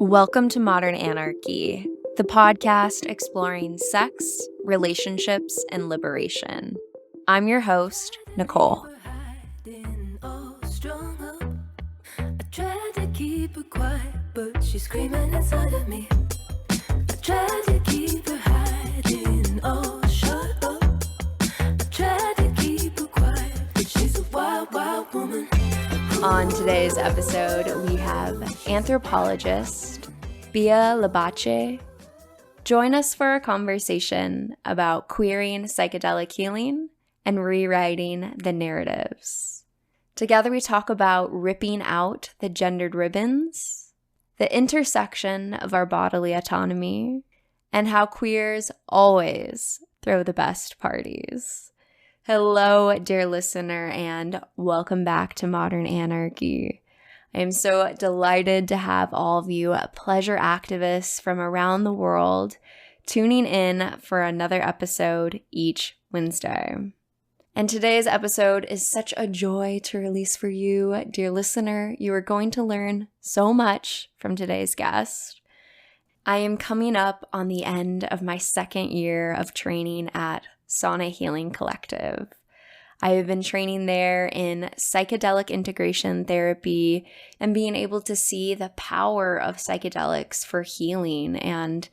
Welcome to Modern Anarchy, the podcast exploring sex, relationships, and liberation. I'm your host, Nicole. I tried to keep her quiet, but she's screaming inside of me. I tried to keep her hiding, oh, shut up. I tried to keep her quiet, but she's a wild, wild woman. On today's episode, we have anthropologist Bia LaBate. Join us for a conversation about queering psychedelic healing and rewriting the narratives. Together we talk about ripping out the gendered ribbons, the intersection of our bodily autonomy, and how queers always throw the best parties. Hello, dear listener, and welcome back to Modern Anarchy. I am so delighted to have all of you pleasure activists from around the world tuning in for another episode each Wednesday. And today's episode is such a joy to release for you, dear listener. You are going to learn so much from today's guest. I am coming up on the end of my second year of training at Sauna Healing Collective. I have been training there in psychedelic integration therapy and being able to see the power of psychedelics for healing. And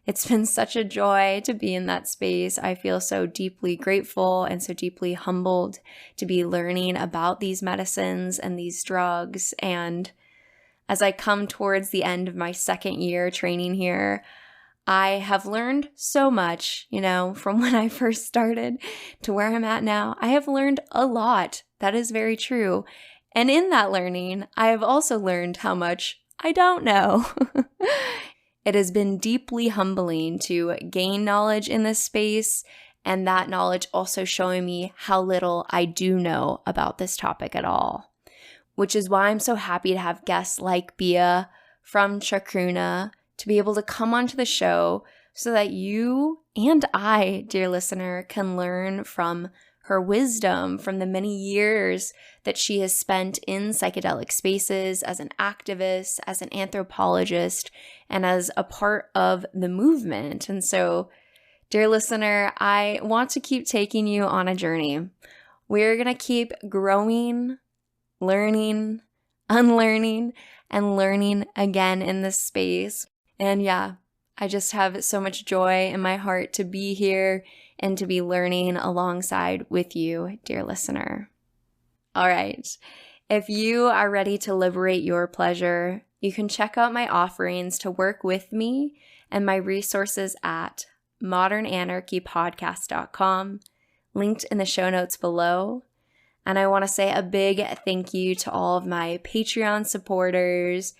it's been such a joy to be in that space. I feel so deeply grateful and so deeply humbled to be learning about these medicines and these drugs. And as I come towards the end of my second year training here, I have learned so much, from when I first started to where I'm at now. I have learned a lot. That is very true. And in that learning, I have also learned how much I don't know. It has been deeply humbling to gain knowledge in this space, and that knowledge also showing me how little I do know about this topic at all, which is why I'm so happy to have guests like Bia from Chacruna to be able to come onto the show so that you and I, dear listener, can learn from her wisdom from the many years that she has spent in psychedelic spaces as an activist, as an anthropologist, and as a part of the movement. And so, dear listener, I want to keep taking you on a journey. We're going to keep growing, learning, unlearning, and learning again in this space. And yeah, I just have so much joy in my heart to be here and to be learning alongside with you, dear listener. All right, if you are ready to liberate your pleasure, you can check out my offerings to work with me and my resources at modernanarchypodcast.com, linked in the show notes below. And I want to say a big thank you to all of my Patreon supporters.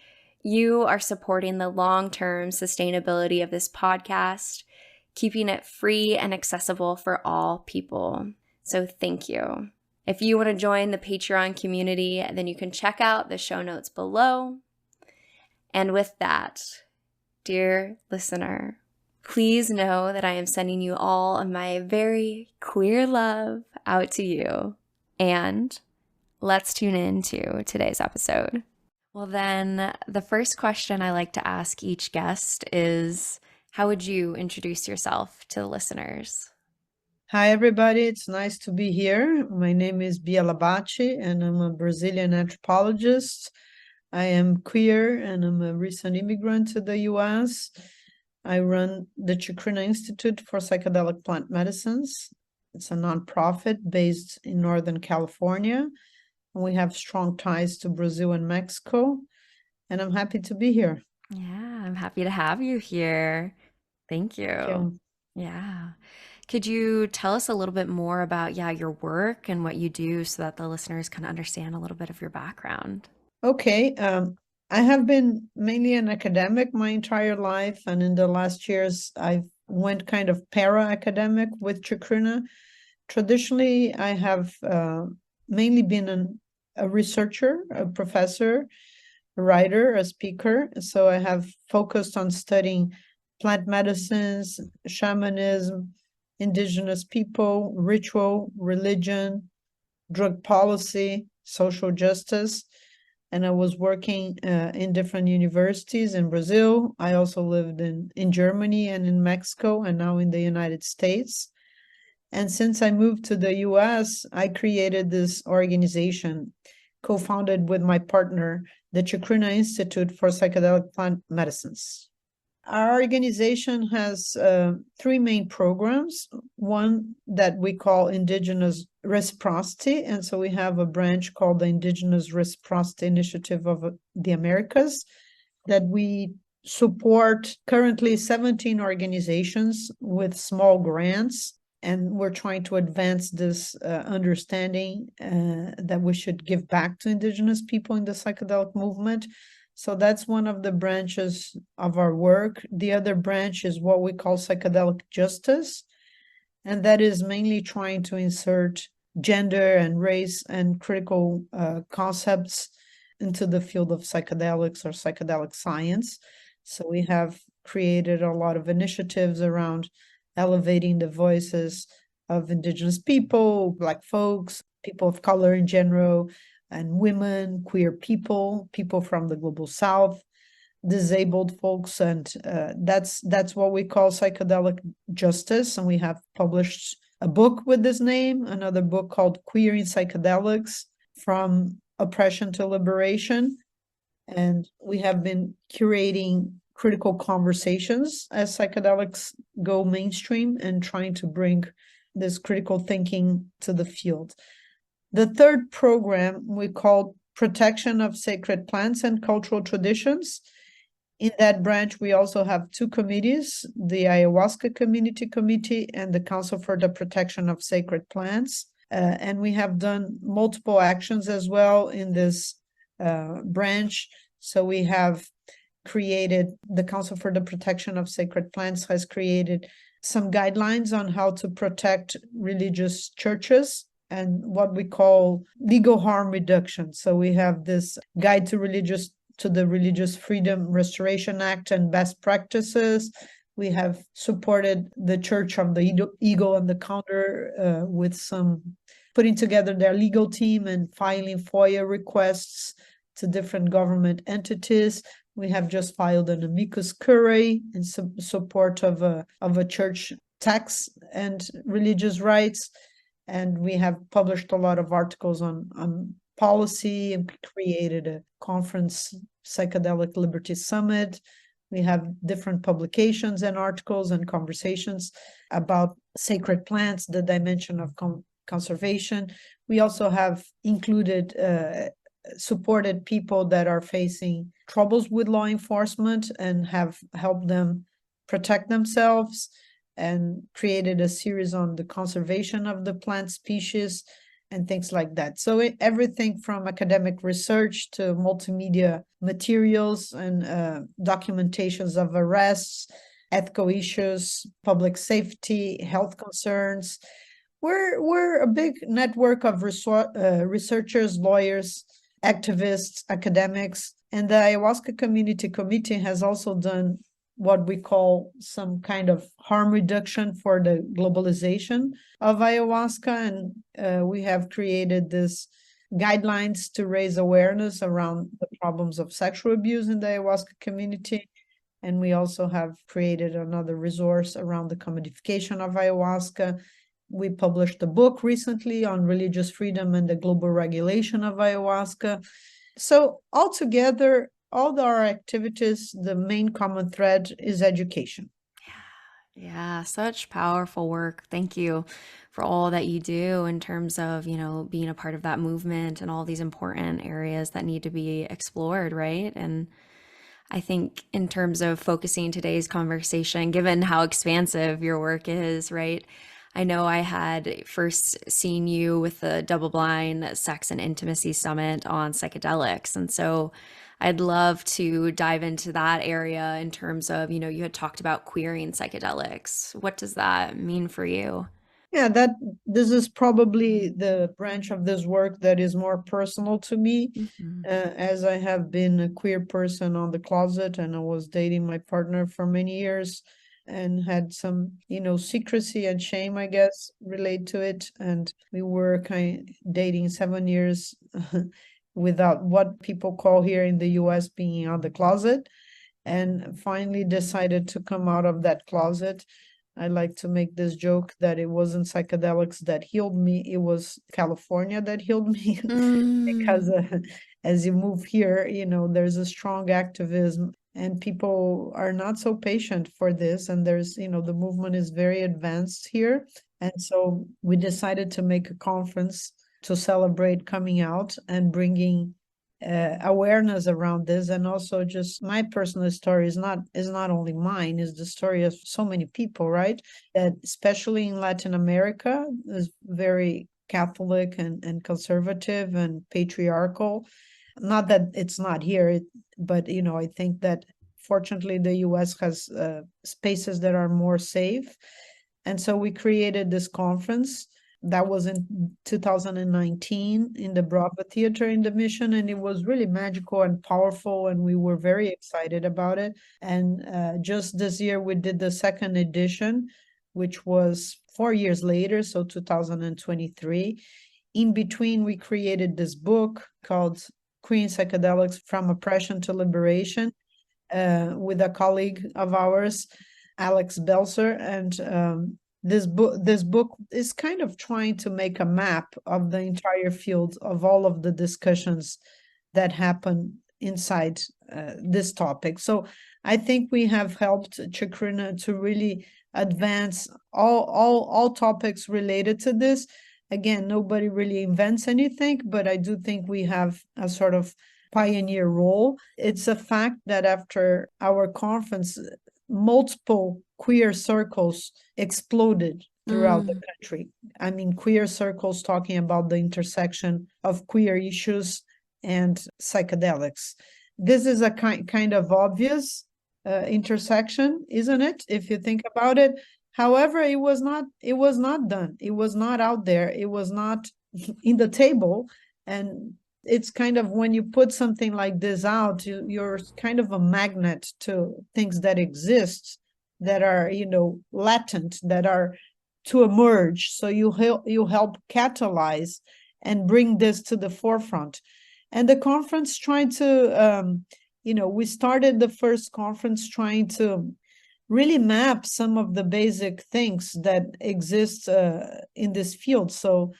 You are supporting the long-term sustainability of this podcast, keeping it free and accessible for all people. So thank you. If you want to join the Patreon community, then you can check out the show notes below. And with that, dear listener, please know that I am sending you all of my very queer love out to you. And let's tune into today's episode. Well, then, the first question I like to ask each guest is, how would you introduce yourself to the listeners? Hi, everybody. It's nice to be here. My name is Bia LaBate, and I'm a Brazilian anthropologist. I am queer, and I'm a recent immigrant to the U.S. I run the Chacruna Institute for Psychedelic Plant Medicines. It's a nonprofit based in Northern California. We have strong ties to Brazil and Mexico, and I'm happy to be here. Yeah, I'm happy to have you here. Thank you. Thank you. Yeah. Could you tell us a little bit more about, your work and what you do so that the listeners can understand a little bit of your background? Okay. I have been mainly an academic my entire life, and in the last years, I went kind of para-academic with Chacruna. Traditionally, I have mainly been a researcher, a professor, a writer, a speaker. So I have focused on studying plant medicines, shamanism, indigenous people, ritual, religion, drug policy, social justice. and I was working in different universities in Brazil. I also lived in Germany and in Mexico, and now in the United States. And since I moved to the US, I created this organization, co-founded with my partner, the Chacruna Institute for Psychedelic Plant Medicines. Our organization has three main programs. One that we call Indigenous Reciprocity. And so we have a branch called the Indigenous Reciprocity Initiative of the Americas that we support currently 17 organizations with small grants. And we're trying to advance this understanding that we should give back to Indigenous people in the psychedelic movement. So that's one of the branches of our work. The other branch is what we call psychedelic justice, and that is mainly trying to insert gender and race and critical concepts into the field of psychedelics or psychedelic science. So we have created a lot of initiatives around elevating the voices of Indigenous people, Black folks, people of color in general, and women, queer people, people from the global South, disabled folks, and that's what we call psychedelic justice. And we have published a book with this name, another book called Queering Psychedelics: From Oppression to Liberation. And we have been curating critical conversations as psychedelics go mainstream and trying to bring this critical thinking to the field. The third program we call Protection of Sacred Plants and Cultural Traditions. In that branch, we also have two committees, the Ayahuasca Community Committee and the Council for the Protection of Sacred Plants. And we have done multiple actions as well in this branch. So we have created, the Council for the Protection of Sacred Plants has created some guidelines on how to protect religious churches and what we call legal harm reduction. So we have this guide to the Religious Freedom Restoration Act and best practices. We have supported the Church of the Eagle and the Counter with some putting together their legal team and filing FOIA requests to different government entities. We have just filed an amicus curiae in support of a church tax and religious rights. And we have published a lot of articles on policy and created a conference, Psychedelic Liberty Summit. We have different publications and articles and conversations about sacred plants, the dimension of conservation. We also have included, supported people that are facing troubles with law enforcement and have helped them protect themselves, and created a series on the conservation of the plant species and things like that. So everything from academic research to multimedia materials and documentations of arrests, ethical issues, public safety, health concerns. We're a big network of researchers, lawyers, activists, academics, and the Ayahuasca Community Committee has also done what we call some kind of harm reduction for the globalization of ayahuasca. And we have created this guidelines to raise awareness around the problems of sexual abuse in the ayahuasca community. And we also have created another resource around the commodification of ayahuasca. We published a book recently on religious freedom and the global regulation of ayahuasca. So altogether, all our activities, the main common thread is education. Yeah, such powerful work. Thank you for all that you do in terms of, being a part of that movement and all these important areas that need to be explored, right? And I think in terms of focusing today's conversation, given how expansive your work is, right? I know I had first seen you with the double-blind sex and intimacy summit on psychedelics. And so I'd love to dive into that area in terms of, you had talked about queering psychedelics. What does that mean for you? Yeah, this is probably the branch of this work that is more personal to me, as I have been a queer person on the closet, and I was dating my partner for many years and had some, secrecy and shame, I guess, relate to it. And we were dating 7 years without what people call here in the US being out the closet, and finally decided to come out of that closet. I like to make this joke that it wasn't psychedelics that healed me, it was California that healed me. Because as you move here, there's a strong activism and people are not so patient for this. And there's, the movement is very advanced here. And so we decided to make a conference to celebrate coming out and bringing awareness around this. And also just my personal story is not only mine, is the story of so many people, right? That especially in Latin America is very Catholic and conservative and patriarchal. Not that it's not here, but I think that fortunately the US has spaces that are more safe. And so we created this conference that was in 2019 in the Broadway Theater in the Mission, and it was really magical and powerful, and we were very excited about it. And just this year we did the second edition, which was 4 years later, so 2023. In between, we created this book called Queering Psychedelics from Oppression to Liberation with a colleague of ours, Alex Belser. And this book is kind of trying to make a map of the entire field of all of the discussions that happen inside this topic. So I think we have helped Chacruna to really advance all topics related to this. Again, nobody really invents anything, but I do think we have a sort of pioneer role. It's a fact that after our conference, multiple queer circles exploded throughout the country. I mean, queer circles talking about the intersection of queer issues and psychedelics. This is a kind of obvious intersection, isn't it? If you think about it. However, it was not done. It was not out there. It was not in the table. And it's kind of when you put something like this out, you're kind of a magnet to things that exist, that are, latent, that are to emerge. So you help catalyze and bring this to the forefront. And the conference tried to, we started the first conference trying to really map some of the basic things that exist in this field. So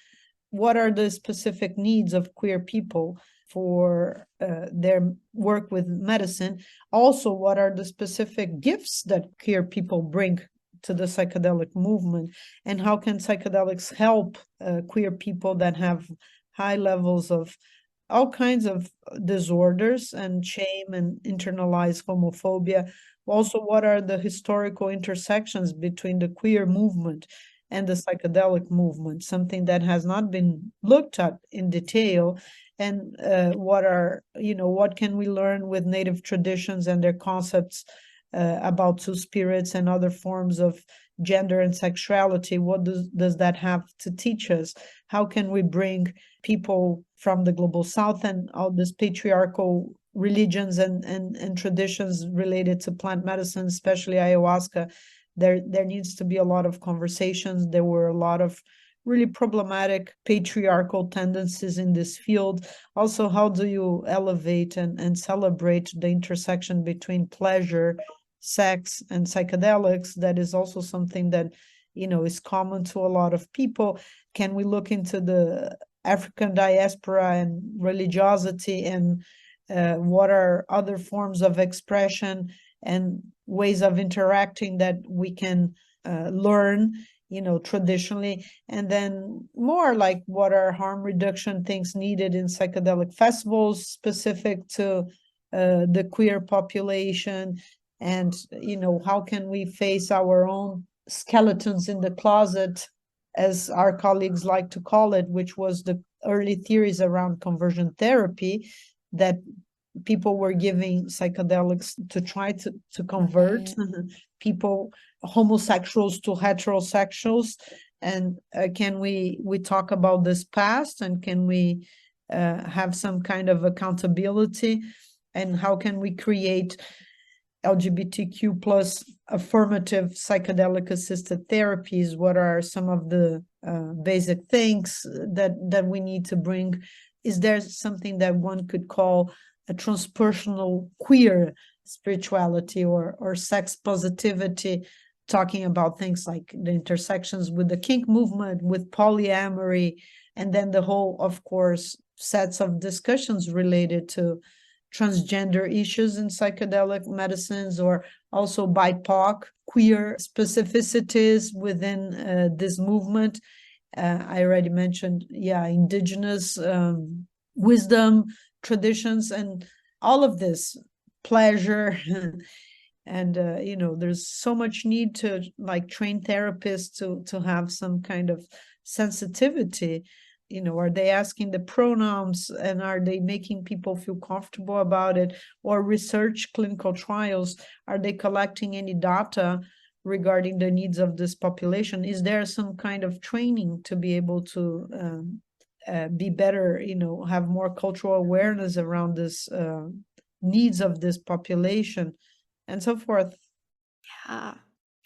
what are the specific needs of queer people for their work with medicine? Also, what are the specific gifts that queer people bring to the psychedelic movement? And how can psychedelics help queer people that have high levels of all kinds of disorders and shame and internalized homophobia? Also, what are the historical intersections between the queer movement and the psychedelic movement, something that has not been looked at in detail? And what can we learn with Native traditions and their concepts about two spirits and other forms of gender and sexuality? What does that have to teach us? How can we bring people from the global south and all these patriarchal religions and traditions related to plant medicine, especially ayahuasca? There needs to be a lot of conversations. There were a lot of really problematic patriarchal tendencies in this field. Also, how do you elevate and celebrate the intersection between pleasure, sex, and psychedelics? That is also something that, is common to a lot of people. Can we look into the African diaspora and religiosity, and what are other forms of expression and ways of interacting that we can learn, traditionally? And then more like, what are harm reduction things needed in psychedelic festivals specific to the queer population? And, how can we face our own skeletons in the closet, as our colleagues like to call it, which was the early theories around conversion therapy, that people were giving psychedelics to try to convert people, homosexuals to heterosexuals. And can we talk about this past, and can we have some kind of accountability? And how can we create LGBTQ plus affirmative psychedelic assisted therapies? What are some of the basic things that we need to bring is there something that one could call a transpersonal queer spirituality or sex positivity, talking about things like the intersections with the kink movement, with polyamory, and then the whole, of course, sets of discussions related to transgender issues in psychedelic medicines, or also BIPOC, queer specificities within this movement. I already mentioned, indigenous wisdom, traditions, and all of this pleasure. And there's so much need to like train therapists to have some kind of sensitivity. Are they asking the pronouns, and are they making people feel comfortable about it? Or research clinical trials, are they collecting any data regarding the needs of this population? Is there some kind of training to be able to be better, have more cultural awareness around this needs of this population, and so forth? Yeah.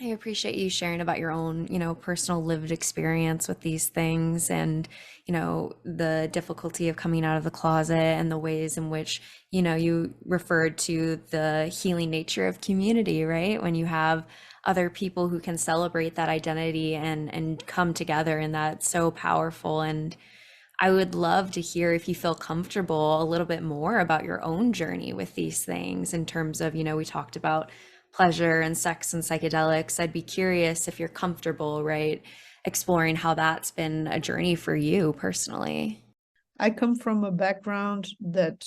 I appreciate you sharing about your own, personal lived experience with these things and, the difficulty of coming out of the closet and the ways in which, you referred to the healing nature of community, right? When you have other people who can celebrate that identity and come together, and that's so powerful. And I would love to hear, if you feel comfortable, a little bit more about your own journey with these things in terms of, we talked about pleasure and sex and psychedelics. I'd be curious if you're comfortable, right, exploring how that's been a journey for you personally. I come from a background that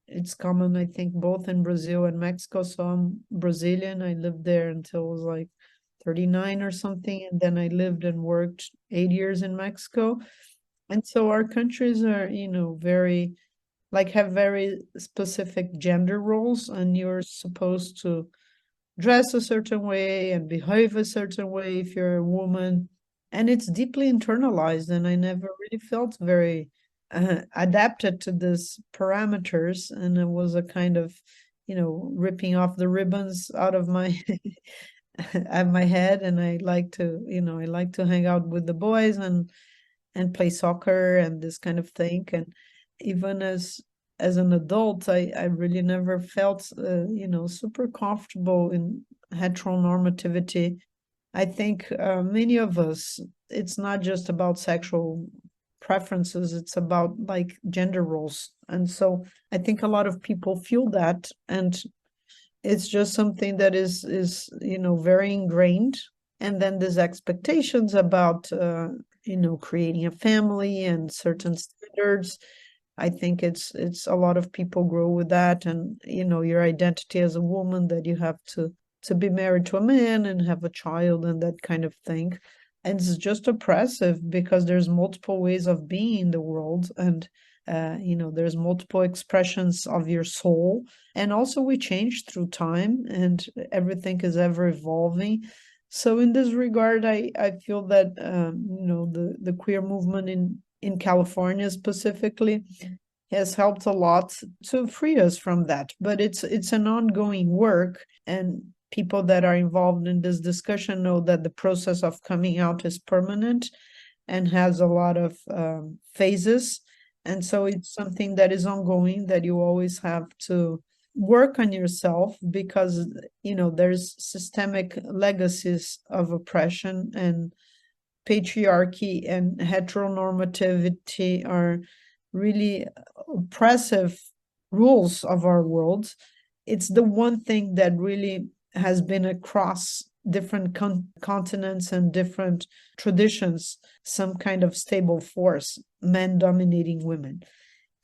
it's common, I think, both in Brazil and Mexico. So I'm Brazilian. I lived there until I was like 39 or something. And then I lived and worked 8 years in Mexico. And so our countries are, very, have very specific gender roles, and you're supposed to dress a certain way and behave a certain way if you're a woman. And it's deeply internalized, and I never really felt very adapted to these parameters. And it was a kind of, ripping off the ribbons out of my out of my head. And I like to hang out with the boys and play soccer and this kind of thing. And even as an adult, I really never felt super comfortable in heteronormativity. I think many of us, it's not just about sexual preferences, it's about like gender roles. And so I think a lot of people feel that, and it's just something that is very ingrained. And then there's expectations about creating a family and certain standards. I think it's a lot of people grow with that, and your identity as a woman, that you have to be married to a man and have a child and that kind of thing. And it's just oppressive because there's multiple ways of being in the world, and there's multiple expressions of your soul. And also we change through time, and everything is ever evolving. So in this regard, I feel that the queer movement in California specifically has helped a lot to free us from that. But it's an ongoing work, and people that are involved in this discussion know that the process of coming out is permanent and has a lot of phases. And so it's something that is ongoing, that you always have to work on yourself, because there's systemic legacies of oppression, and patriarchy and heteronormativity are really oppressive rules of our world. It's the one thing that really has been across different continents and different traditions, some kind of stable force, men dominating women.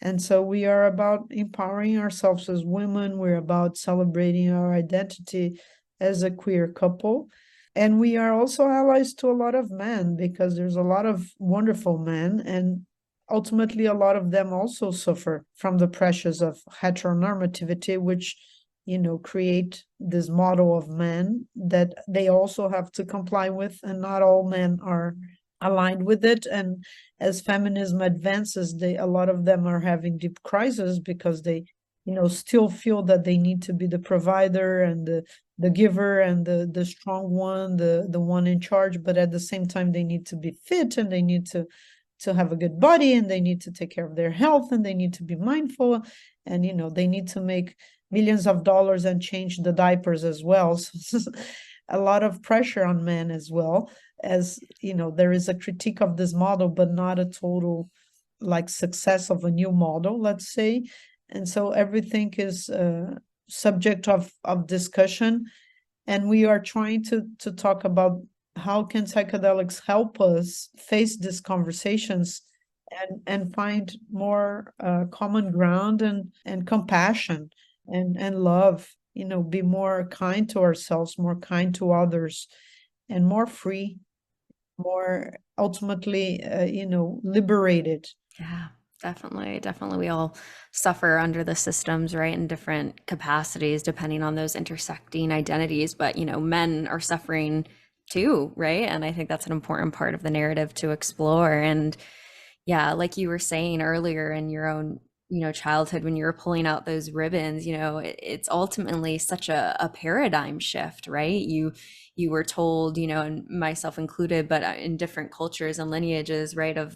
And so we are about empowering ourselves as women. We're about celebrating our identity as a queer couple. And we are also allies to a lot of men, because there's a lot of wonderful men, and ultimately a lot of them also suffer from the pressures of heteronormativity, which create this model of men that they also have to comply with, and not all men are aligned with it. And as feminism advances, a lot of them are having deep crises, because they still feel that they need to be the provider and the giver and the strong one, the one in charge. But at the same time, they need to be fit, and they need to to have a good body, and they need to take care of their health, and they need to be mindful, and they need to make millions of dollars and change the diapers as well. So a lot of pressure on men as well, as there is a critique of this model, but not a total like success of a new model, let's say. And so everything is subject of discussion, and we are trying to talk about how can psychedelics help us face these conversations and find more common ground and compassion and love, be more kind to ourselves, more kind to others, and more free, more ultimately, liberated. Yeah, definitely. Definitely. We all suffer under the systems, right, in different capacities, depending on those intersecting identities. But, men are suffering too, right? And I think that's an important part of the narrative to explore. And yeah, like you were saying earlier in your own, childhood, when you were pulling out those ribbons, it's ultimately such a paradigm shift, right? You were told, and myself included, but in different cultures and lineages, right, of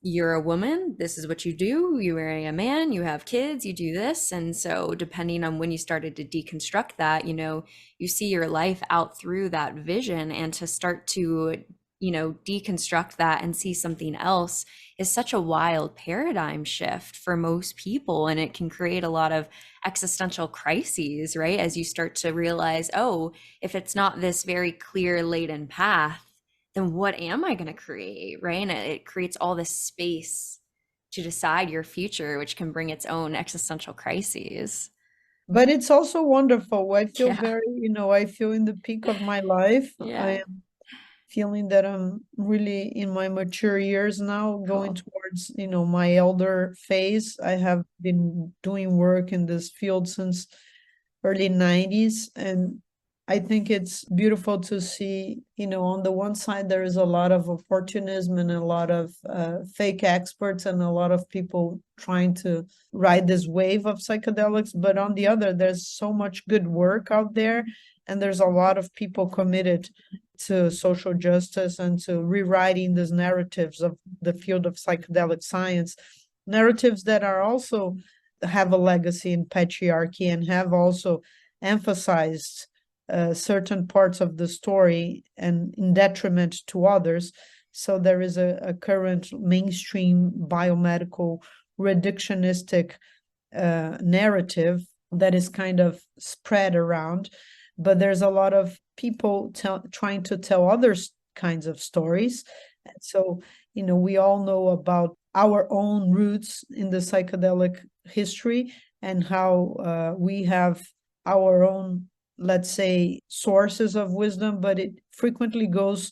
you're a woman, this is what you do, you marry a man, you have kids, you do this. And so depending on when you started to deconstruct that, you see your life out through that vision, and to start to deconstruct that and see something else is such a wild paradigm shift for most people. And it can create a lot of existential crises, right? As you start to realize, oh, if it's not this very clear laden path, then what am I going to create, right? And it creates all this space to decide your future, which can bring its own existential crises. But it's also wonderful. I feel Yeah. I feel in the peak of my life. Yeah. I am feeling that I'm really in my mature years now, going Cool. towards, my elder phase. I have been doing work in this field since early 90s, and I think it's beautiful to see, on the one side, there is a lot of opportunism and a lot of fake experts and a lot of people trying to ride this wave of psychedelics. But on the other, there's so much good work out there, and there's a lot of people committed to social justice and to rewriting these narratives of the field of psychedelic science, narratives that are also have a legacy in patriarchy and have also emphasized certain parts of the story and in detriment to others. So there is a current mainstream biomedical reductionistic narrative that is kind of spread around, but there's a lot of people trying to tell other kinds of stories. And so, we all know about our own roots in the psychedelic history and how we have our own, let's say, sources of wisdom, but it frequently goes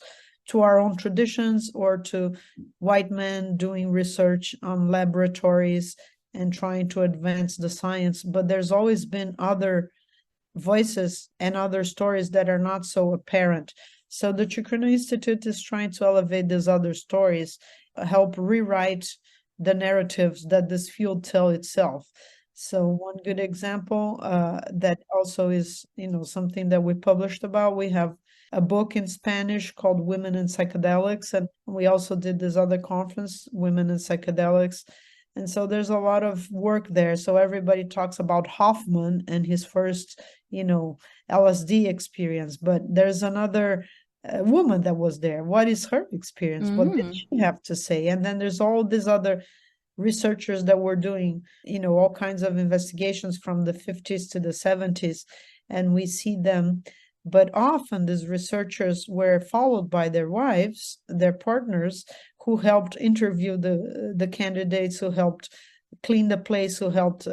to our own traditions or to white men doing research on laboratories and trying to advance the science. But there's always been other voices and other stories that are not so apparent. So the Chacruna Institute is trying to elevate these other stories, help rewrite the narratives that this field tell itself. So one good example that also is, something that we published about, we have a book in Spanish called Women in Psychedelics, and we also did this other conference, Women in Psychedelics. And so there's a lot of work there. So everybody talks about Hoffman and his first, LSD experience, but there's another woman that was there. What is her experience? What did she have to say? And then there's all these other researchers that were doing, all kinds of investigations from the 50s to the 70s, and we see them. But often these researchers were followed by their wives, their partners, who helped interview the candidates, who helped clean the place, who helped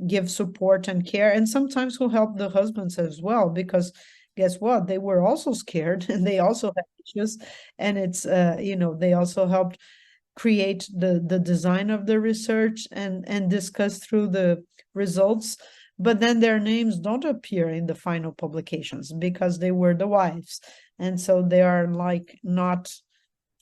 give support and care, and sometimes who helped the husbands as well, because guess what? They were also scared and they also had issues. And it's, they also helped create the design of the research and discuss through the results. But then their names don't appear in the final publications because they were the wives. And so they are like not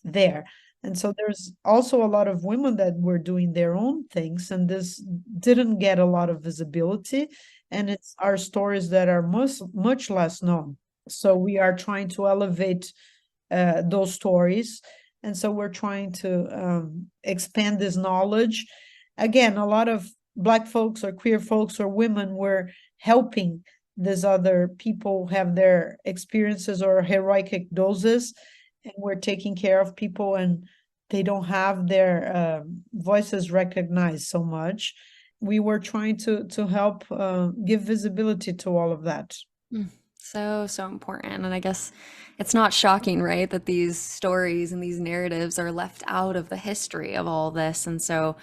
there. And so there's also a lot of women that were doing their own things, and this didn't get a lot of visibility. And it's our stories that are much less known. So we are trying to elevate those stories And so we're trying to expand this knowledge. Again, a lot of Black folks or queer folks or women were helping these other people have their experiences or heroic doses, and we're taking care of people and they don't have their voices recognized so much. We were trying to help give visibility to all of that. So important. And I guess it's not shocking, right, that these stories and these narratives are left out of the history of all this. And so,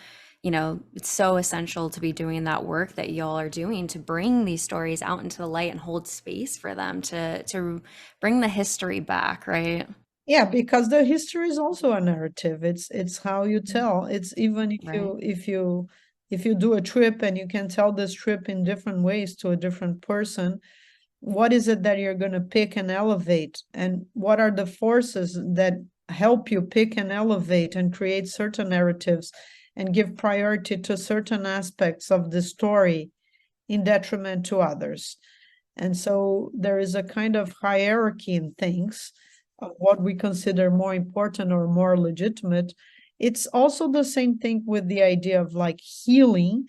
it's so essential to be doing that work that y'all are doing to bring these stories out into the light and hold space for them to bring the history back, right? Yeah, because the history is also a narrative. It's how you tell. It's even if Right. you do a trip and you can tell this trip in different ways to a different person, what is it that you're going to pick and elevate? And what are the forces that help you pick and elevate and create certain narratives and give priority to certain aspects of the story in detriment to others? And so there is a kind of hierarchy in things of what we consider more important or more legitimate. It's also the same thing with the idea of like healing.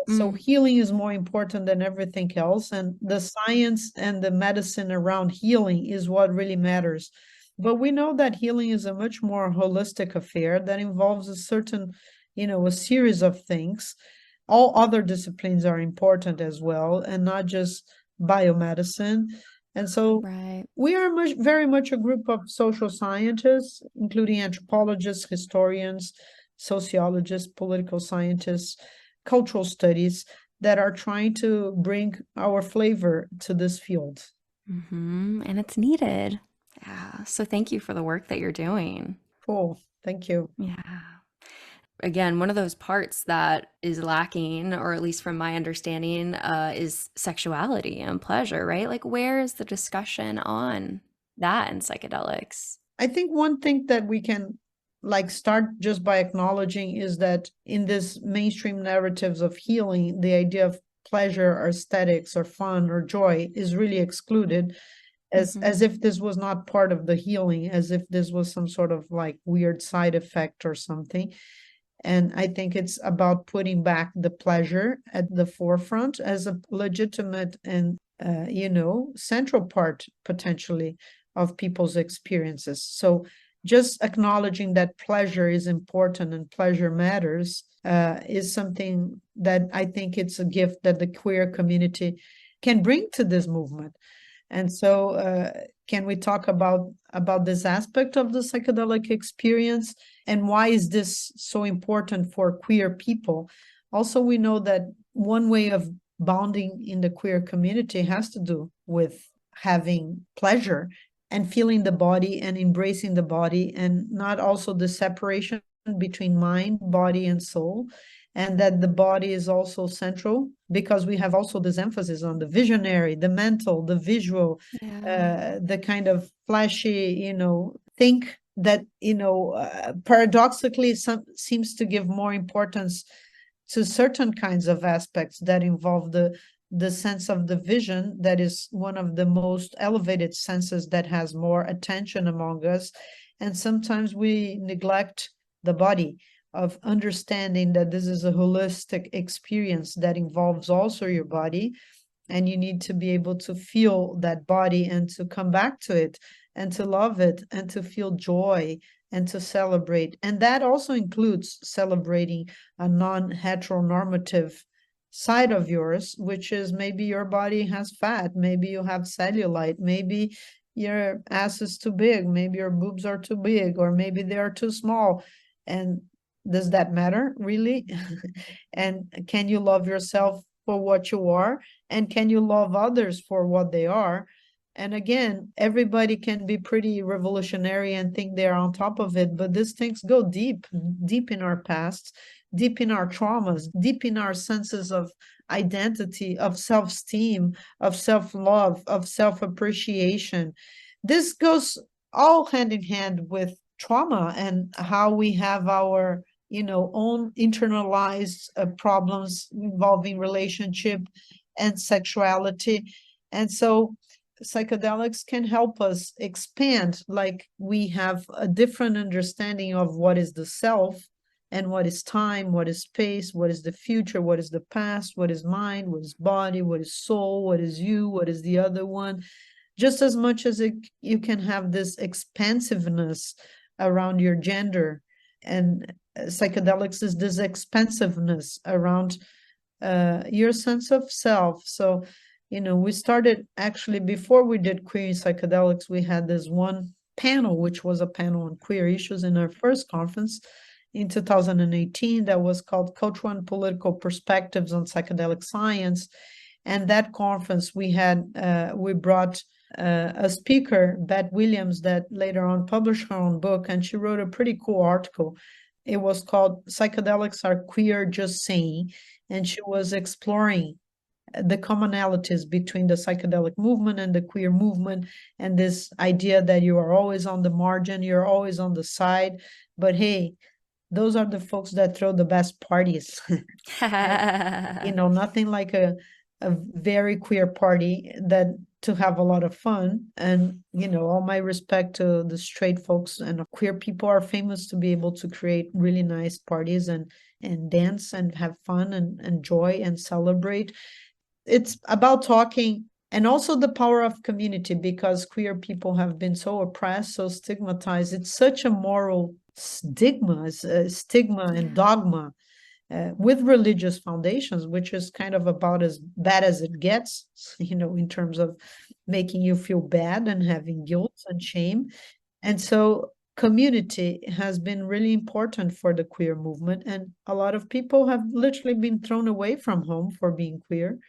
So healing is more important than everything else, and the science and the medicine around healing is what really matters. But we know that healing is a much more holistic affair that involves a certain, a series of things. All other disciplines are important as well, and not just biomedicine. And so Right. we are very much a group of social scientists, including anthropologists, historians, sociologists, political scientists, cultural studies, that are trying to bring our flavor to this field. And it's needed. Yeah. So thank you for the work that you're doing. Cool. Thank you. Yeah. Again, one of those parts that is lacking, or at least from my understanding, is sexuality and pleasure, right? Like, where is the discussion on that in psychedelics? I think one thing that we can like start just by acknowledging is that in this mainstream narratives of healing, the idea of pleasure or aesthetics or fun or joy is really excluded, as if this was not part of the healing, as if this was some sort of like weird side effect or something. And I think it's about putting back the pleasure at the forefront as a legitimate and, central part potentially of people's experiences. So just acknowledging that pleasure is important and pleasure matters is something that I think it's a gift that the queer community can bring to this movement. And so, can we talk about this aspect of the psychedelic experience and why is this so important for queer people? Also, we know that one way of bonding in the queer community has to do with having pleasure and feeling the body and embracing the body, and not also the separation between mind, body, and soul, and that the body is also central because we have also this emphasis on the visionary, the mental, the visual, Yeah. the kind of flashy, think that, paradoxically seems to give more importance to certain kinds of aspects that involve the sense of the vision, that is one of the most elevated senses that has more attention among us. And sometimes we neglect the body, of understanding that this is a holistic experience that involves also your body, and you need to be able to feel that body and to come back to it and to love it and to feel joy and to celebrate. And that also includes celebrating a non-heteronormative side of yours, which is maybe your body has fat, maybe you have cellulite, maybe your ass is too big, maybe your boobs are too big, or maybe they are too small. And does that matter really? And can you love yourself for what you are? And can you love others for what they are? And again, everybody can be pretty revolutionary and think they're on top of it, but these things go deep, deep in our past, deep in our traumas, deep in our senses of identity, of self-esteem, of self-love, of self-appreciation. This goes all hand in hand with trauma and how we have our own internalized problems involving relationship and sexuality. And so psychedelics can help us expand, like we have a different understanding of what is the self and what is time, what is space, what is the future, what is the past, what is mind, what is body, what is soul, what is you, what is the other one. Just as much as you can have this expansiveness around your gender, and psychedelics is this expansiveness around your sense of self. So, we started actually before we did queer psychedelics, we had this one panel, which was a panel on queer issues in our first conference in 2018 that was called Cultural and Political Perspectives on Psychedelic Science. And that conference we brought a speaker, Beth Williams, that later on published her own book, and she wrote a pretty cool article. It was called Psychedelics Are Queer, Just Saying, and she was exploring the commonalities between the psychedelic movement and the queer movement, and this idea that you are always on the margin, you're always on the side, but hey, those are the folks that throw the best parties. Nothing like a very queer party to have a lot of fun. And all my respect to the straight folks, and queer people are famous to be able to create really nice parties and dance and have fun and enjoy and celebrate. It's about talking, and also the power of community, because queer people have been so oppressed, so stigmatized. It's such a moral stigma and dogma with religious foundations, which is kind of about as bad as it gets, in terms of making you feel bad and having guilt and shame. And so community has been really important for the queer movement. And a lot of people have literally been thrown away from home for being queer,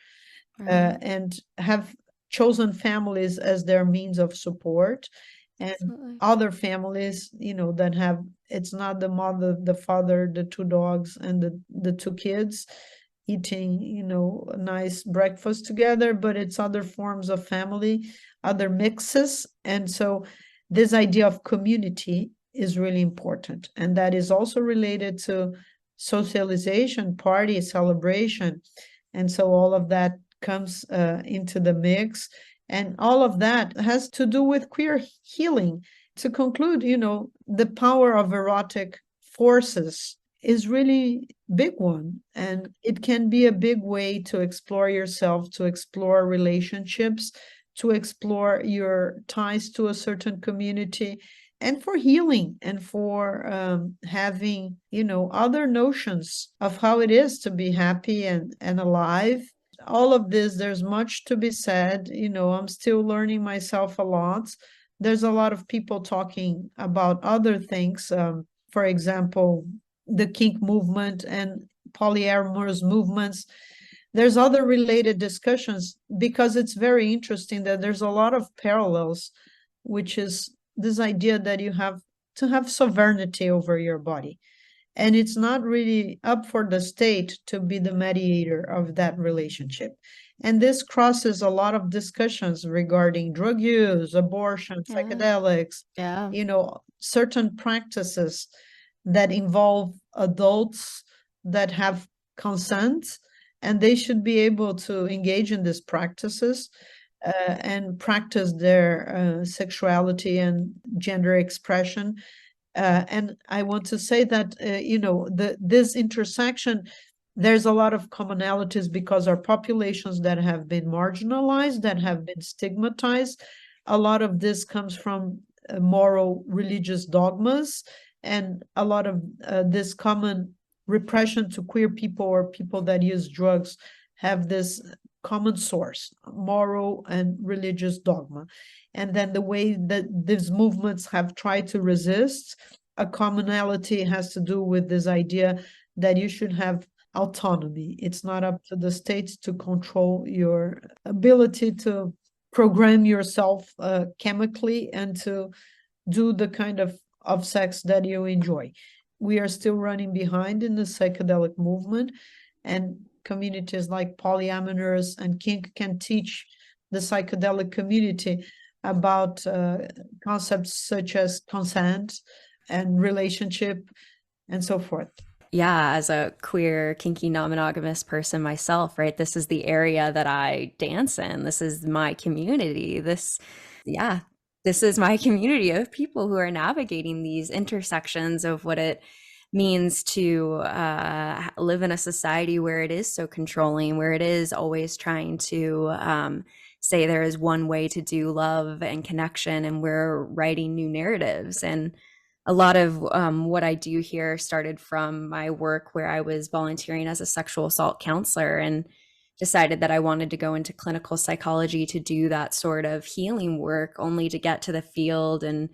and have chosen families as their means of support. And Absolutely. other families, that have, it's not the mother, the father, the two dogs, and the two kids eating, a nice breakfast together, but it's other forms of family, other mixes. And so this idea of community is really important. And that is also related to socialization, party, celebration. And so all of that comes into the mix. And all of that has to do with queer healing. To conclude, the power of erotic forces is really big one. And it can be a big way to explore yourself, to explore relationships, to explore your ties to a certain community, and for healing, and for having, other notions of how it is to be happy and alive. All of this, there's much to be said. I'm still learning myself a lot. There's a lot of people talking about other things. For example, the kink movement and polyamorous movements. There's other related discussions, because it's very interesting that there's a lot of parallels, which is this idea that you have to have sovereignty over your body. And it's not really up for the state to be the mediator of that relationship. And this crosses a lot of discussions regarding drug use, abortion, psychedelics, Yeah. Certain practices that involve adults that have consent, and they should be able to engage in these practices and practice their sexuality and gender expression. And I want to say that, this intersection, there's a lot of commonalities, because our populations that have been marginalized, that have been stigmatized, a lot of this comes from moral religious dogmas, and a lot of this common repression to queer people or people that use drugs have this common source, moral and religious dogma. And then the way that these movements have tried to resist, a commonality has to do with this idea that you should have autonomy. It's not up to the states to control your ability to program yourself chemically and to do the kind of sex that you enjoy. We are still running behind in the psychedelic movement, and communities like polyamorous and kink can teach the psychedelic community about concepts such as consent and relationship and so forth. yeah, as a queer, kinky, non-monogamous person myself, right? This is the area that I dance in. This is my community. Yeah, this is my community of people who are navigating these intersections of what it means to live in a society where it is so controlling, where it is always trying to say there is one way to do love and connection, and we're writing new narratives. And a lot of what I do here started from my work where I was volunteering as a sexual assault counselor and decided that I wanted to go into clinical psychology to do that sort of healing work, only to get to the field and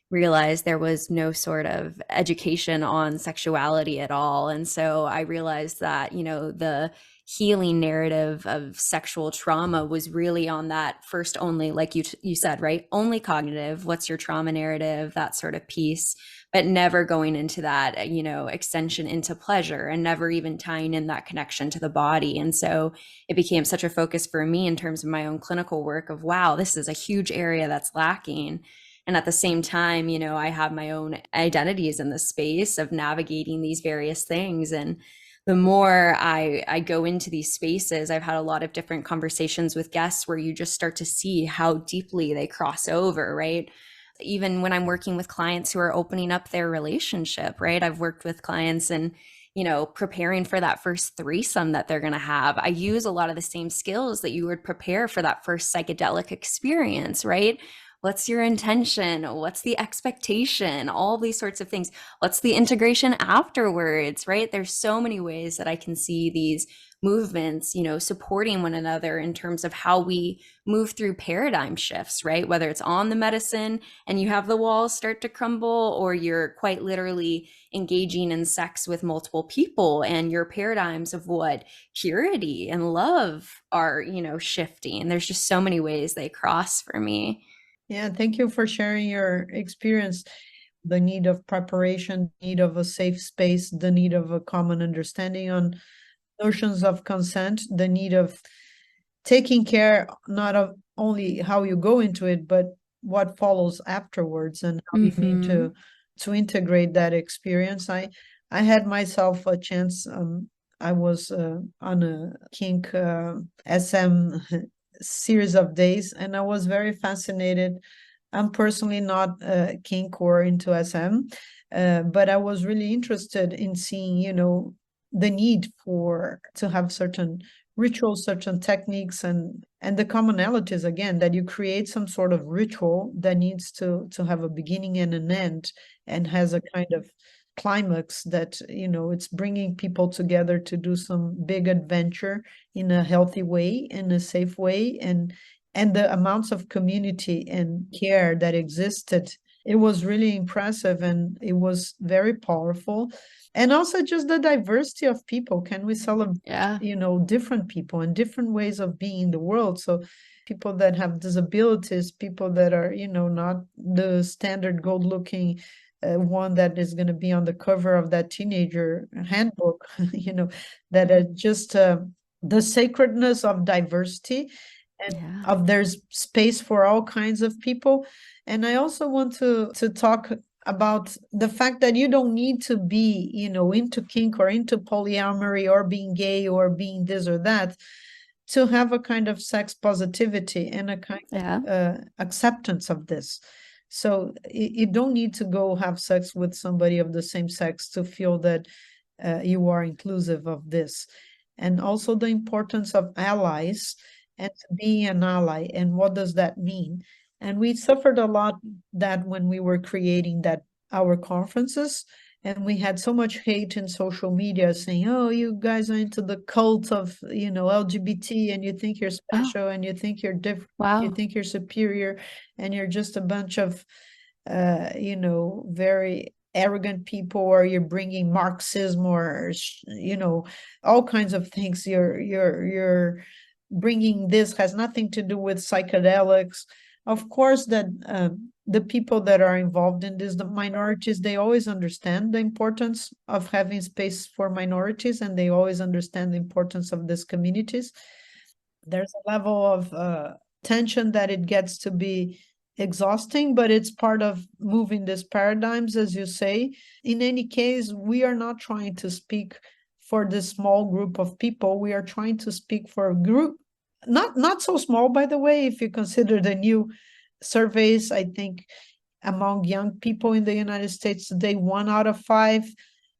realize there was no sort of education on sexuality at all. And so I realized that, the healing narrative of sexual trauma was really on that first only, like you said, right? Only cognitive, what's your trauma narrative, that sort of piece, but never going into that, extension into pleasure and never even tying in that connection to the body. And so it became such a focus for me in terms of my own clinical work of, wow, this is a huge area that's lacking. And at the same time, I have my own identities in the space of navigating these various things. And the more I go into these spaces, I've had a lot of different conversations with guests where you just start to see how deeply they cross over, right? Even when I'm working with clients who are opening up their relationship, right? I've worked with clients and, preparing for that first threesome that they're going to have. I use a lot of the same skills that you would prepare for that first psychedelic experience, right? What's your intention? What's the expectation? All these sorts of things. What's the integration afterwards, right? There's so many ways that I can see these movements, supporting one another in terms of how we move through paradigm shifts, right? Whether it's on the medicine and you have the walls start to crumble, or you're quite literally engaging in sex with multiple people and your paradigms of what purity and love are, shifting. There's just so many ways they cross for me. Yeah, thank you for sharing your experience. The need of preparation, need of a safe space, the need of a common understanding on notions of consent, the need of taking care not of only how you go into it, but what follows afterwards and how you need to integrate that experience. I had myself a chance. I was on a kink SM series of days, and I was very fascinated. I'm personally not kink or into SM, but I was really interested in seeing, the need to have certain rituals, certain techniques, and the commonalities, again, that you create some sort of ritual that needs to have a beginning and an end, and has a kind of climax that, it's bringing people together to do some big adventure in a healthy way, in a safe way, and the amounts of community and care that existed, it was really impressive, and it was very powerful. And also just the diversity of people. Can we celebrate, different people and different ways of being in the world? So people that have disabilities, people that are, not the standard good looking one that is going to be on the cover of that teenager handbook, that are just the sacredness of diversity, and of there's space for all kinds of people. And I also want to talk about the fact that you don't need to be, into kink or into polyamory or being gay or being this or that to have a kind of sex positivity and a kind of acceptance of this. So you don't need to go have sex with somebody of the same sex to feel that you are inclusive of this. And also the importance of allies and to be an ally. And what does that mean? And we suffered a lot that when we were creating our conferences, and we had so much hate in social media saying, oh, you guys are into the cult of, LGBT, and you think you're special, and you think you're different, you think you're superior, and you're just a bunch of, very arrogant people, or you're bringing Marxism, or, all kinds of things. You're bringing this has nothing to do with psychedelics. Of course, that the people that are involved in this, the minorities, they always understand the importance of having space for minorities, and they always understand the importance of these communities. There's a level of tension that it gets to be exhausting, but it's part of moving these paradigms, as you say. In any case, we are not trying to speak for this small group of people. We are trying to speak for a group, not so small, by the way, if you consider the new surveys. I think among young people in the United States today, 1 out of 5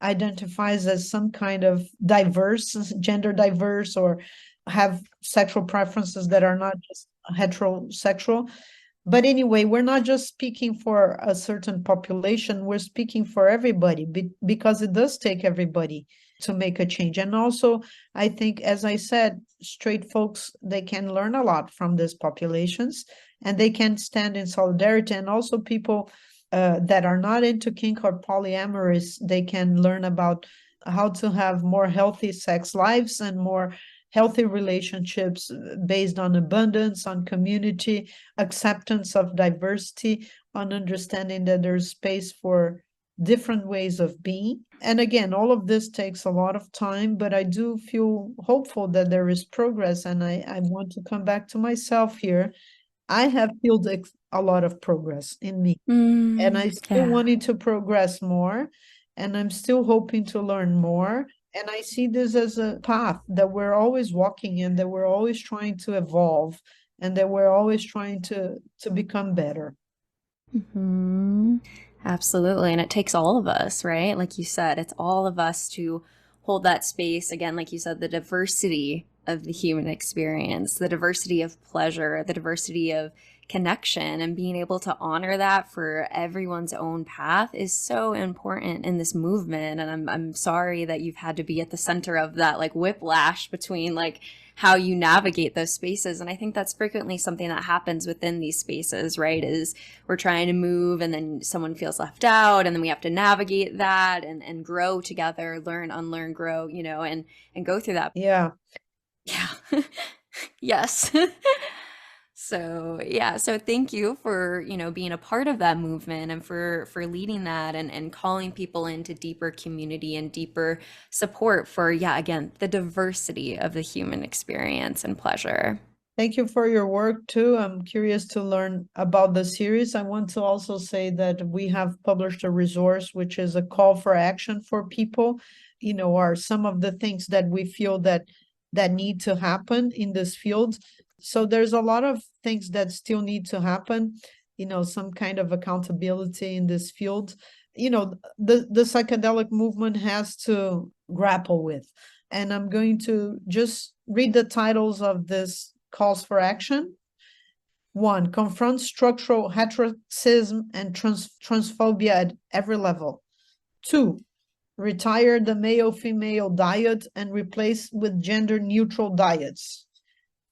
identifies as some kind of diverse, gender diverse, or have sexual preferences that are not just heterosexual. But anyway, we're not just speaking for a certain population, we're speaking for everybody, because it does take everybody to make a change. And also, I think, as I said, straight folks, they can learn a lot from these populations, and they can stand in solidarity. And also people that are not into kink or polyamorous, they can learn about how to have more healthy sex lives and more healthy relationships based on abundance, on community, acceptance of diversity, on understanding that there's space for different ways of being. And again, all of this takes a lot of time, but I do feel hopeful that there is progress. And I want to come back to myself here. I have felt a lot of progress in me, and I still Yeah. wanted to progress more, and I'm still hoping to learn more. And I see this as a path that we're always walking in, that we're always trying to evolve, and that we're always trying to become better. Hmm. Absolutely. And it takes all of us, right? Like you said, it's all of us to hold that space. Again, like you said, the diversity of the human experience, the diversity of pleasure, the diversity of connection, and being able to honor that for everyone's own path is so important in this movement. And I'm sorry that you've had to be at the center of that, like, whiplash between like how you navigate those spaces. And I think that's frequently something that happens within these spaces, right? Is we're trying to move and then someone feels left out, and then we have to navigate that and grow together, learn, unlearn, grow, and go through that. Yeah. Yeah. Yes. So thank you for, being a part of that movement, and for leading that, and calling people into deeper community and deeper support for, again, the diversity of the human experience and pleasure. Thank you for your work too. I'm curious to learn about the series. I want to also say that we have published a resource, which is a call for action for people, are some of the things that we feel that need to happen in this field. So there's a lot of things that still need to happen, some kind of accountability in this field, the psychedelic movement has to grapple with. And I'm going to just read the titles of this calls for action. 1, confront structural heterosis and transphobia at every level. 2, retire the male-female diet and replace with gender-neutral diets.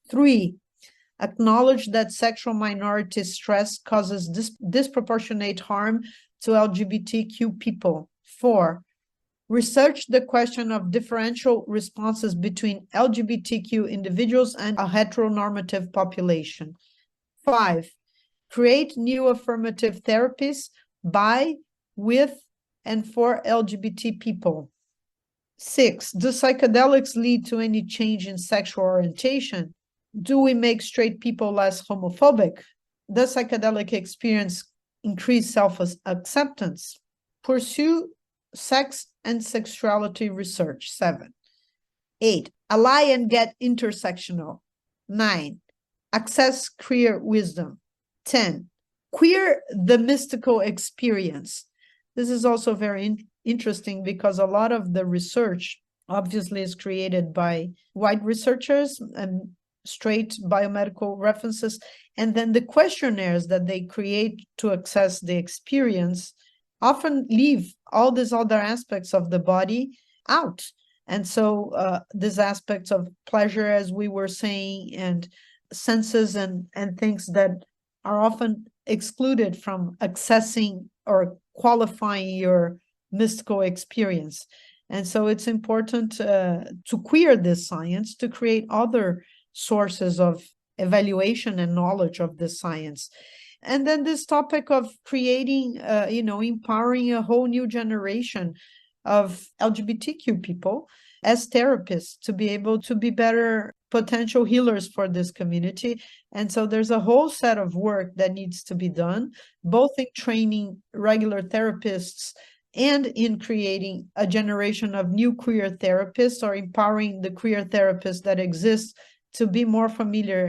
3, acknowledge that sexual minority stress causes disproportionate harm to LGBTQ people. 4, research the question of differential responses between LGBTQ individuals and a heteronormative population. 5, create new affirmative therapies by, with, and for LGBT people. 6, do psychedelics lead to any change in sexual orientation? Do we make straight people less homophobic? Does psychedelic experience increase self-acceptance? Pursue sex and sexuality research. 7. 8, ally and get intersectional. 9, access queer wisdom. 10, queer the mystical experience. This is also very interesting because a lot of the research obviously is created by white researchers and straight biomedical references, and then the questionnaires that they create to access the experience often leave all these other aspects of the body out. And so these aspects of pleasure, as we were saying, and senses and things that are often excluded from accessing or qualifying your mystical experience. And so it's important to queer this science, to create other sources of evaluation and knowledge of the science. And then this topic of creating, empowering a whole new generation of LGBTQ people as therapists to be able to be better potential healers for this community. And so there's a whole set of work that needs to be done, both in training regular therapists and in creating a generation of new queer therapists, or empowering the queer therapists that exist to be more familiar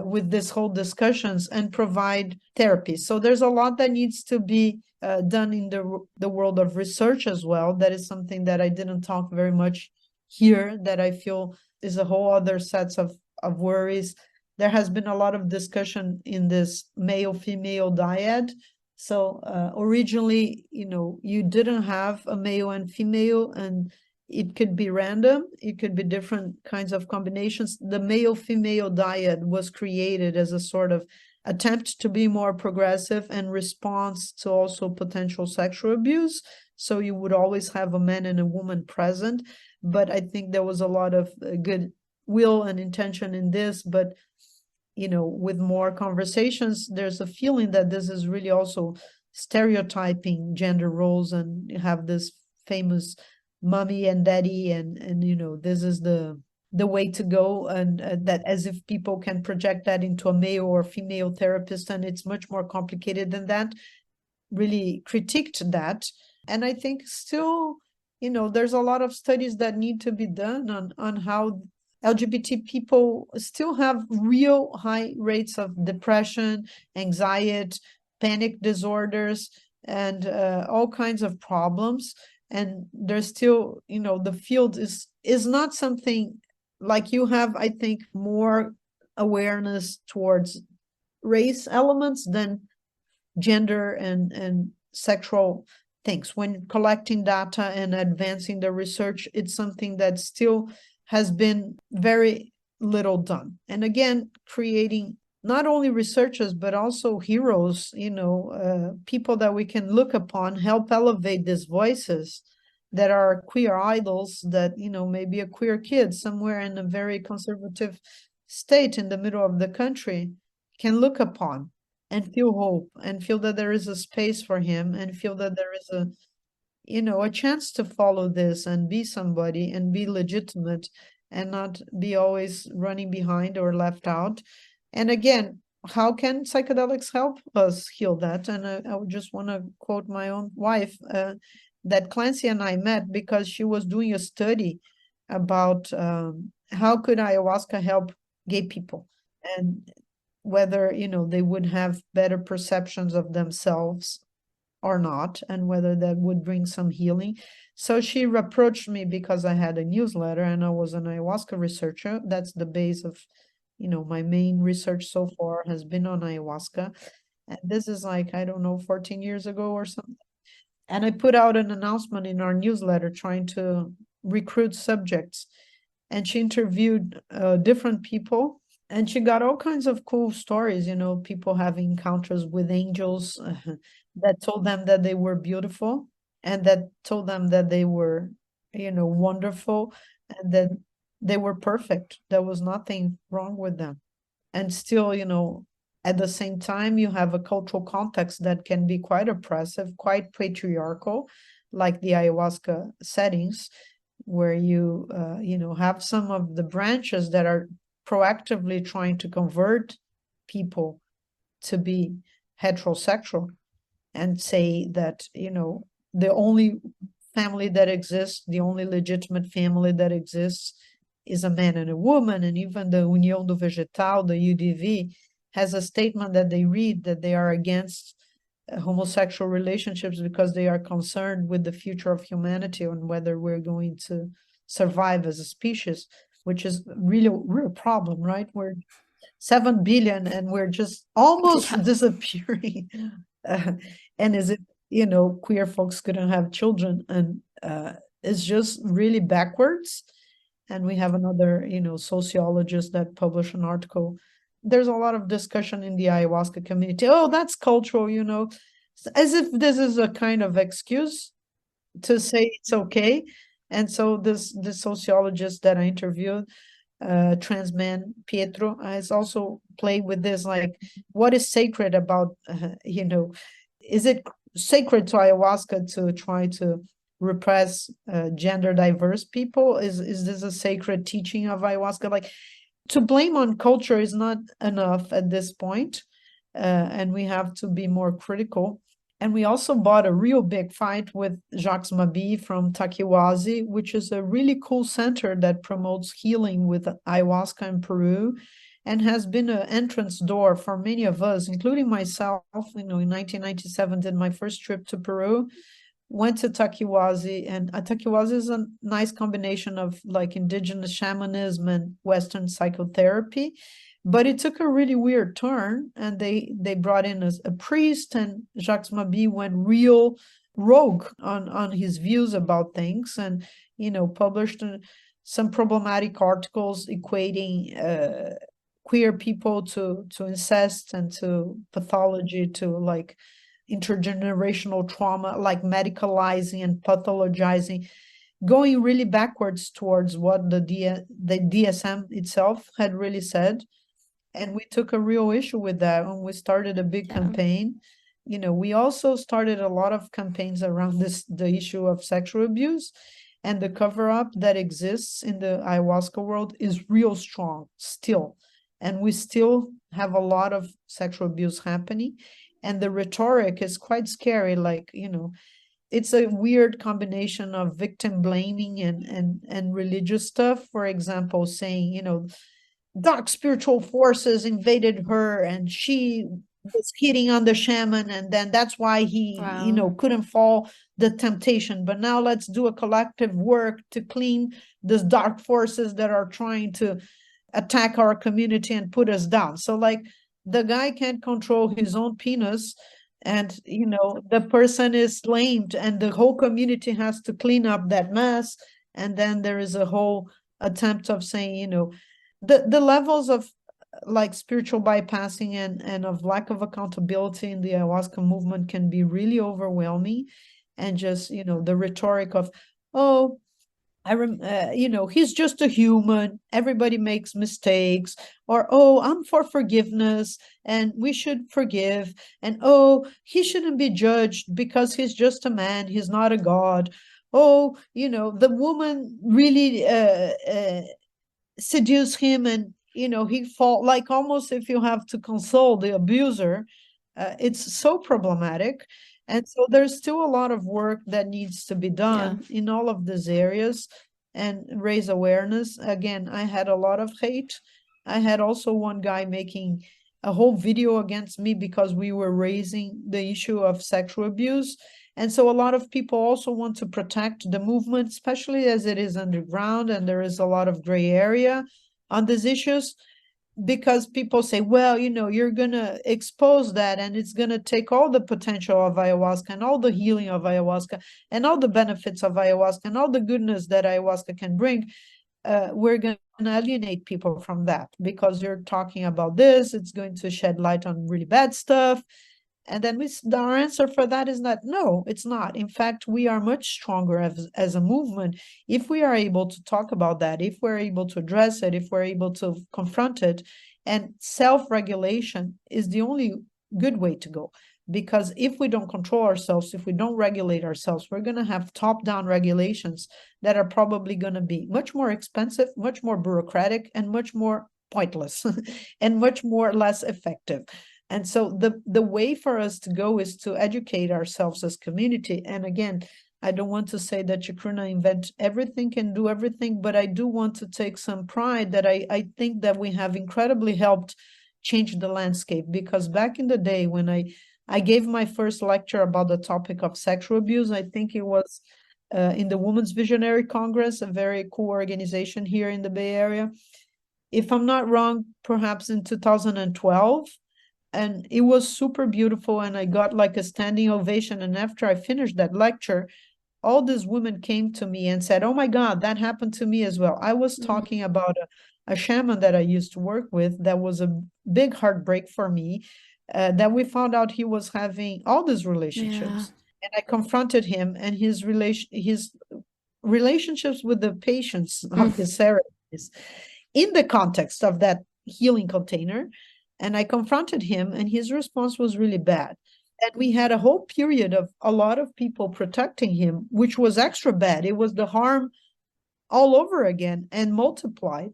with this whole discussions and provide therapy. So there's a lot that needs to be done in the world of research as well. That is something that I didn't talk very much here, that I feel is a whole other sets of worries. There has been a lot of discussion in this male-female dyad. So originally, you didn't have a male and female, and it could be random. It could be different kinds of combinations. The male-female dyad was created as a sort of attempt to be more progressive and response to also potential sexual abuse. So you would always have a man and a woman present. But I think there was a lot of good will and intention in this. But, with more conversations, there's a feeling that this is really also stereotyping gender roles, and you have this famous mommy and daddy, and this is the way to go, and that as if people can project that into a male or female therapist, and it's much more complicated than that. Really critiqued that. And I think still, there's a lot of studies that need to be done on how LGBT people still have real high rates of depression, anxiety, panic disorders, and all kinds of problems. And there's still, the field is not something like you have, I think, more awareness towards race elements than gender and sexual things. When collecting data and advancing the research, it's something that still has been very little done. And again, creating not only researchers, but also heroes, people that we can look upon, help elevate these voices that are queer idols, that, maybe a queer kid somewhere in a very conservative state in the middle of the country can look upon and feel hope, and feel that there is a space for him, and feel that there is a chance to follow this and be somebody and be legitimate, and not be always running behind or left out. And again, how can psychedelics help us heal that? And I would just want to quote my own wife, that Clancy and I met because she was doing a study about how could ayahuasca help gay people, and whether, they would have better perceptions of themselves or not, and whether that would bring some healing. So she approached me because I had a newsletter and I was an ayahuasca researcher. That's the base of, my main research so far has been on ayahuasca. And this is like, I don't know, 14 years ago or something. And I put out an announcement in our newsletter trying to recruit subjects. And she interviewed different people, and she got all kinds of cool stories, people having encounters with angels that told them that they were beautiful, and that told them that they were, wonderful, and that they were perfect. There was nothing wrong with them. And still, at the same time, you have a cultural context that can be quite oppressive, quite patriarchal, like the ayahuasca settings, where you, have some of the branches that are proactively trying to convert people to be heterosexual, and say that, the only family that exists, the only legitimate family that exists is a man and a woman. And even the União do Vegetal, the UDV, has a statement that they read that they are against homosexual relationships because they are concerned with the future of humanity and whether we're going to survive as a species, which is really a real problem, right? We're 7 billion and we're just almost disappearing. And is it, queer folks couldn't have children, and it's just really backwards. And we have another, sociologist that published an article. There's a lot of discussion in the ayahuasca community. Oh, that's cultural, as if this is a kind of excuse to say it's okay. And so this sociologist that I interviewed, trans man Pietro, has also played with this, like, what is sacred about, is it sacred to ayahuasca to try to repress gender diverse people? Is this a sacred teaching of ayahuasca? Like, to blame on culture is not enough at this point, and we have to be more critical. And we also bought a real big fight with Jacques Mabi from Taquiwazi, which is a really cool center that promotes healing with ayahuasca in Peru, and has been an entrance door for many of us, including myself. In 1997, did my first trip to Peru, went to Taquiwazi, and Taquiwazi is a nice combination of like indigenous shamanism and Western psychotherapy. But it took a really weird turn, and they brought in a priest, and Jacques Mabi went real rogue on his views about things, and published some problematic articles equating queer people to incest and to pathology, to like intergenerational trauma, like medicalizing and pathologizing, going really backwards towards what the DSM itself had really said. And we took a real issue with that when we started a big campaign. We also started a lot of campaigns around the issue of sexual abuse, and the cover-up that exists in the ayahuasca world is real strong still. And we still have a lot of sexual abuse happening. And the rhetoric is quite scary. Like, it's a weird combination of victim blaming and religious stuff. For example, saying, dark spiritual forces invaded her and she was hitting on the shaman, and then that's why he couldn't fall the temptation. But now let's do a collective work to clean these dark forces that are trying to attack our community and put us down. So like, the guy can't control his own penis, and the person is blamed, and the whole community has to clean up that mess. And then there is a whole attempt of saying, the levels of like spiritual bypassing and of lack of accountability in the ayahuasca movement can be really overwhelming. And just, the rhetoric of, oh, he's just a human, everybody makes mistakes, or, oh, I'm for forgiveness and we should forgive, and, oh, he shouldn't be judged because he's just a man, he's not a god. Oh, the woman really seduce him, and he fall, like, almost if you have to console the abuser. It's so problematic. And so there's still a lot of work that needs to be done in all of these areas and raise awareness. Again, I had a lot of hate. I had also one guy making a whole video against me because we were raising the issue of sexual abuse. And so a lot of people also want to protect the movement, especially as it is underground and there is a lot of gray area on these issues, because people say, well, you're going to expose that and it's going to take all the potential of ayahuasca and all the healing of ayahuasca and all the benefits of ayahuasca and all the goodness that ayahuasca can bring. We're going to alienate people from that because you're talking about this. It's going to shed light on really bad stuff. And then our answer for that is that, no, it's not. In fact, we are much stronger as a movement if we are able to talk about that, if we're able to address it, if we're able to confront it. And self-regulation is the only good way to go. Because if we don't control ourselves, if we don't regulate ourselves, we're going to have top-down regulations that are probably going to be much more expensive, much more bureaucratic, and much more pointless, and much more less effective. And so the way for us to go is to educate ourselves as community. And again, I don't want to say that Chacruna invent everything, can do everything, but I do want to take some pride that I think that we have incredibly helped change the landscape. Because back in the day when I gave my first lecture about the topic of sexual abuse, I think it was in the Women's Visionary Congress, a very cool organization here in the Bay Area. If I'm not wrong, perhaps in 2012. And it was super beautiful, and I got like a standing ovation. And after I finished that lecture, all these women came to me and said, oh my God, that happened to me as well. I was talking about a shaman that I used to work with that was a big heartbreak for me, that we found out he was having all these relationships. And I confronted him and his relationships with the patients of his therapies in the context of that healing container. And I confronted him, and his response was really bad. And we had a whole period of a lot of people protecting him, which was extra bad. It was the harm all over again and multiplied.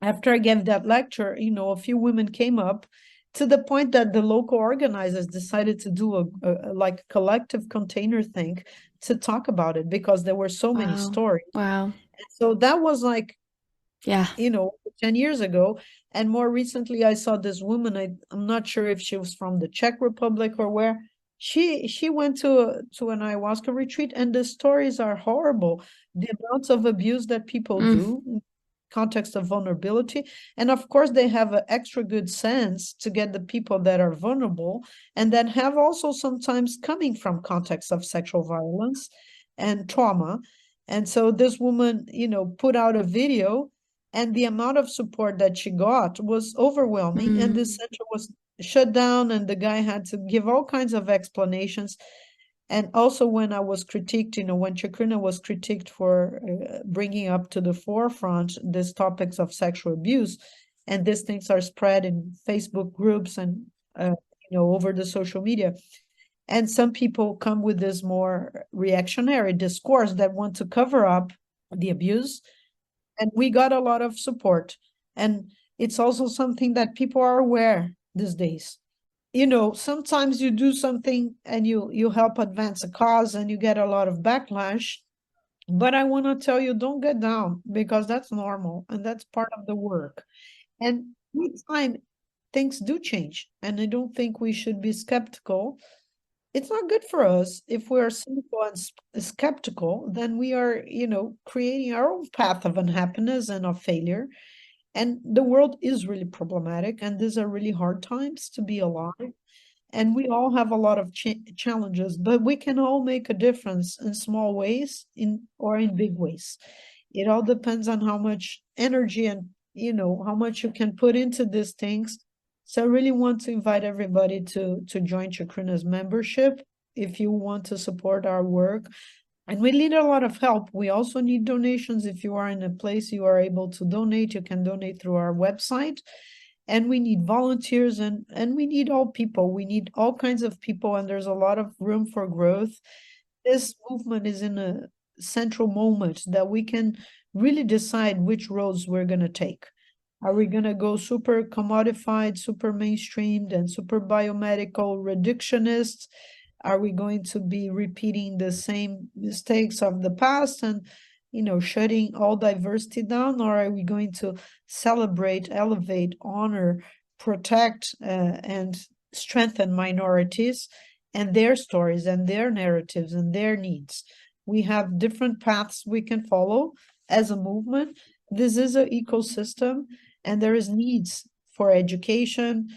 after I gave that lecture, a few women came up, to the point that the local organizers decided to do a like collective container thing to talk about it, because there were so many Wow. stories. Wow. So that was like, Yeah. 10 years ago. And more recently, I saw this woman. I'm not sure if she was from the Czech Republic or where. She went to an ayahuasca retreat, and the stories are horrible. The amounts of abuse that people Mm. do in context of vulnerability. And of course, they have an extra good sense to get the people that are vulnerable, and that have also sometimes coming from contexts of sexual violence and trauma. And so this woman, put out a video, and the amount of support that she got was overwhelming, and the Mm. center was shut down, and the guy had to give all kinds of explanations. And also, when I was critiqued, when Chacruna was critiqued for bringing up to the forefront these topics of sexual abuse, and these things are spread in Facebook groups and over the social media, and some people come with this more reactionary discourse that want to cover up the abuse, and we got a lot of support. And it's also something that people are aware these days. Sometimes you do something and you help advance a cause, and you get a lot of backlash. But I want to tell you, don't get down, because that's normal and that's part of the work. And with time, things do change. And I don't think we should be skeptical. It's not good for us if we're cynical and skeptical. Then we are, creating our own path of unhappiness and of failure. And the world is really problematic, and these are really hard times to be alive. And we all have a lot of challenges, but we can all make a difference in small ways, or in big ways. It all depends on how much energy and how much you can put into these things. So I really want to invite everybody to join Chacruna's membership if you want to support our work. And we need a lot of help. We also need donations. If you are in a place you are able to donate, you can donate through our website. And we need volunteers, and we need all people. We need all kinds of people, and there's a lot of room for growth. This movement is in a central moment that we can really decide which roads we're going to take. Are we going to go super commodified, super mainstreamed, and super biomedical reductionist? Are we going to be repeating the same mistakes of the past and, shutting all diversity down? Or are we going to celebrate, elevate, honor, protect, and strengthen minorities and their stories and their narratives and their needs? We have different paths we can follow as a movement. This is an ecosystem, and there is needs for education,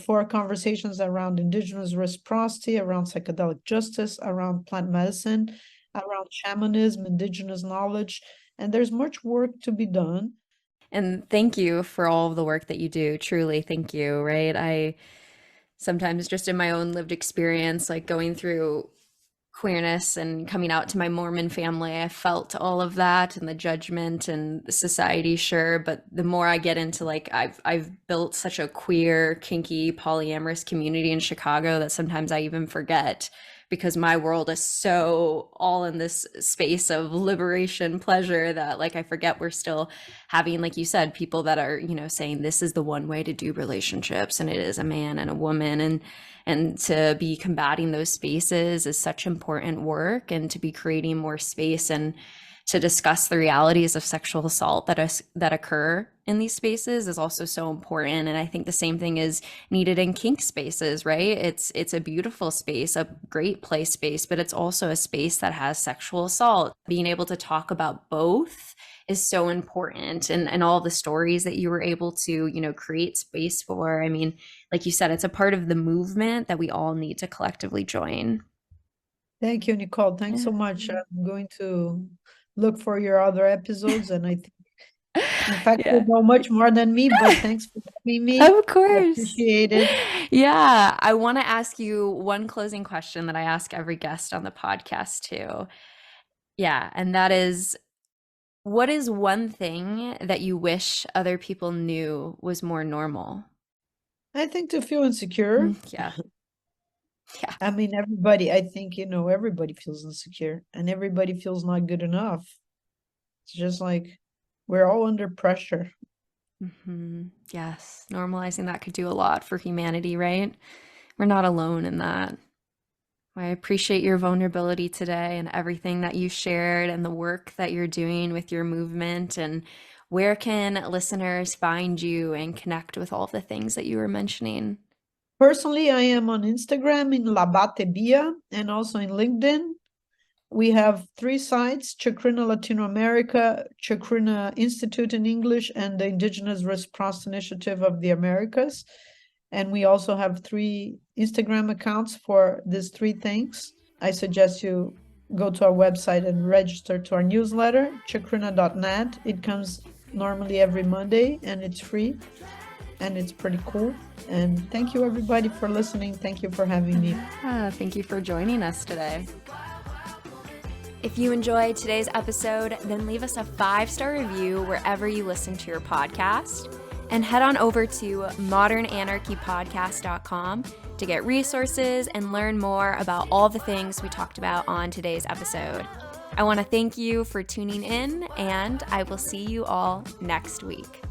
for conversations around indigenous reciprocity, around psychedelic justice, around plant medicine, around shamanism, indigenous knowledge, and there's much work to be done. And thank you for all of the work that you do. Truly, thank you, right? I sometimes just in my own lived experience, like going through queerness and coming out to my Mormon family, I felt all of that and the judgment and the society, sure. But the more I get into like I've built such a queer, kinky, polyamorous community in Chicago that sometimes I even forget, because my world is so all in this space of liberation, pleasure, that like I forget we're still having, like you said, people that are, saying this is the one way to do relationships, and it is a man and a woman, and to be combating those spaces is such important work, and to be creating more space and to discuss the realities of sexual assault that occur in these spaces is also so important. And I think the same thing is needed in kink spaces, right? It's a beautiful space, a great play space, but it's also a space that has sexual assault. Being able to talk about both is so important, and all the stories that you were able to create space for. I mean, like you said, it's a part of the movement that we all need to collectively join. Thank you, Nicole. Thanks so much. I'm going to look for your other episodes, and I think, in fact, you Yeah. know much more than me, but thanks for having me. Of I course. appreciate it. Yeah, I want to ask you one closing question that I ask every guest on the podcast too. Yeah, and that is, what is one thing that you wish other people knew was more normal? I think to feel insecure. Yeah. Yeah. I mean, everybody, I think, everybody feels insecure, and everybody feels not good enough. It's just like we're all under pressure. Yes, normalizing that could do a lot for humanity, right? We're not alone in that. I appreciate your vulnerability today and everything that you shared and the work that you're doing with your movement. And where can listeners find you and connect with all the things that you were mentioning? Personally, I am on Instagram in LaBate Bia and also in LinkedIn. We have 3 sites: Chacruna Latino America, Chacruna Institute in English, and the Indigenous Response Initiative of the Americas. And we also have 3 Instagram accounts for these 3 things. I suggest you go to our website and register to our newsletter, chacruna.net. It comes normally every Monday and it's free and it's pretty cool. And thank you everybody for listening. Thank you for having me. Thank you for joining us today. If you enjoyed today's episode, then leave us a 5-star review wherever you listen to your podcast. And head on over to modernanarchypodcast.com to get resources and learn more about all the things we talked about on today's episode. I want to thank you for tuning in, and I will see you all next week.